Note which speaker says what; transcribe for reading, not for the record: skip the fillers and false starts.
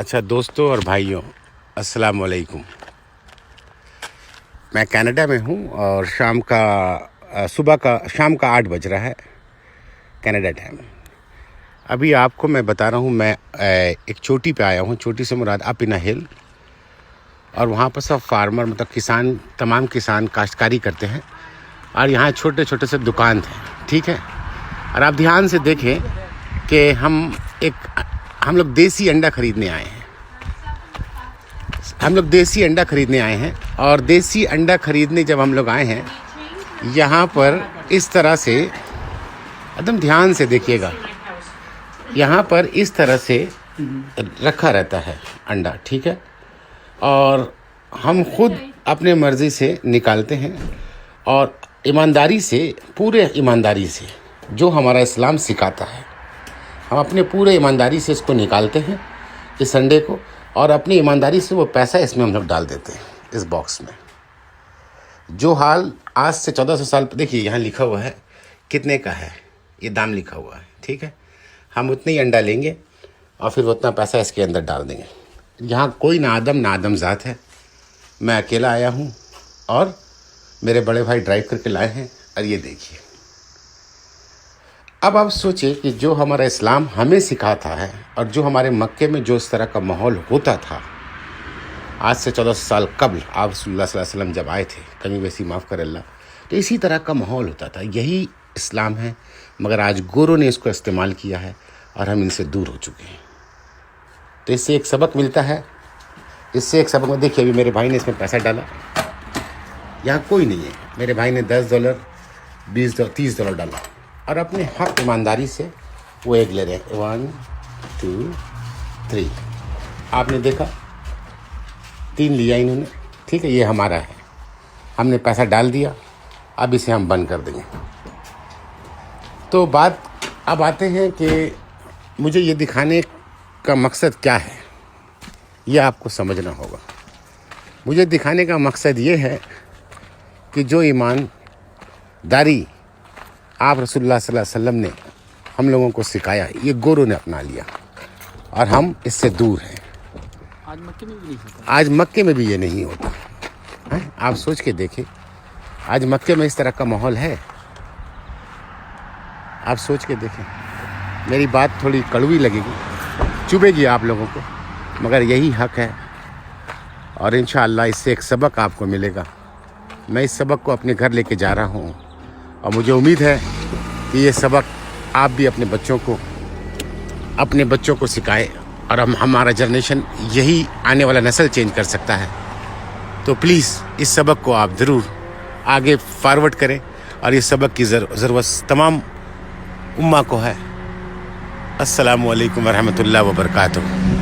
Speaker 1: अच्छा दोस्तों और भाइयों, अस्सलाम वालेकुम। मैं कनाडा में हूँ और शाम का 8 बज रहा है कनाडा टाइम। अभी आपको मैं बता रहा हूँ, मैं एक चोटी पे आया हूँ। चोटी से मुराद अप इन हिल, और वहाँ पर सब फार्मर मतलब किसान, तमाम किसान काश्तकारी करते हैं और यहाँ छोटे छोटे से दुकान थे, ठीक है। और आप ध्यान से देखें कि हम लोग देसी अंडा खरीदने आए हैं। हम लोग देसी अंडा खरीदने आए हैं और देसी अंडा खरीदने जब हम लोग आए हैं, यहाँ पर इस तरह से, एकदम ध्यान से देखिएगा, यहाँ पर इस तरह से रखा रहता है अंडा, ठीक है। और हम खुद अपने मर्ज़ी से निकालते हैं और ईमानदारी से, पूरे ईमानदारी से, जो हमारा इस्लाम सिखाता है, हम अपने पूरे ईमानदारी से इसको निकालते हैं, इस अंडे को, और अपनी ईमानदारी से वो पैसा इसमें हम लोग डाल देते हैं, इस बॉक्स में। जो हाल आज से 1400 साल, देखिए यहाँ लिखा हुआ है कितने का है, ये दाम लिखा हुआ है, ठीक है। हम उतने ही अंडा लेंगे और फिर उतना पैसा इसके अंदर डाल देंगे। यहाँ कोई ना आदम ज़ात है। मैं अकेला आया हूँ और मेरे बड़े भाई ड्राइव करके लाए हैं। और ये देखिए, अब आप सोचिए कि जो हमारा इस्लाम हमें सिखाता है और जो हमारे मक्के में जो इस तरह का माहौल होता था आज से 1400 साल कबल, आप रसूलुल्लाह सल्लल्लाहु अलैहि वसल्लम जब आए थे, कमी वैसी माफ़ कर अल्लाह, तो इसी तरह का माहौल होता था। यही इस्लाम है, मगर आज गोरों ने इसको इस्तेमाल किया है और हम इनसे दूर हो चुके हैं। तो इससे एक सबक मिलता है, इससे एक सबक में देखिए, अभी मेरे भाई ने इसमें पैसा डाला, यहाँ कोई नहीं है। मेरे भाई ने $10, $20, $30 डाला और अपने हक ईमानदारी से वो एग ले रहे हैं। 1 2 3, आपने देखा, 3 लिया इन्होंने, ठीक है। ये हमारा है, हमने पैसा डाल दिया, अब इसे हम बंद कर देंगे। तो बात अब आते हैं कि मुझे ये दिखाने का मकसद क्या है, ये आपको समझना होगा। मुझे दिखाने का मकसद ये है कि जो ईमानदारी आप रसूलुल्लाह सल्लल्लाहु अलैहि वसल्लम ने हम लोगों को सिखाया, ये गोरों ने अपना लिया और हम इससे दूर हैं।
Speaker 2: आज मक्के में भी नहीं होता।
Speaker 1: आज मक्के में भी ये नहीं होता है। आप सोच के देखें, आज मक्के में इस तरह का माहौल है। आप सोच के देखें। मेरी बात थोड़ी कड़वी लगेगी, चुभेगी आप लोगों को, मगर यही हक है और इंशाअल्लाह इससे एक सबक आपको मिलेगा। मैं इस सबक को अपने घर लेके जा रहा हूँ और मुझे उम्मीद है कि ये सबक आप भी अपने बच्चों को सिखाएं और हमारा जनरेशन, यही आने वाला नस्ल चेंज कर सकता है। तो प्लीज़ इस सबक को आप ज़रूर आगे फॉरवर्ड करें और इस सबक की ज़रूरत तमाम उम्मा को है। अस्सलामु अलैकुम वरहमतुल्लाहि वबरकातुहू।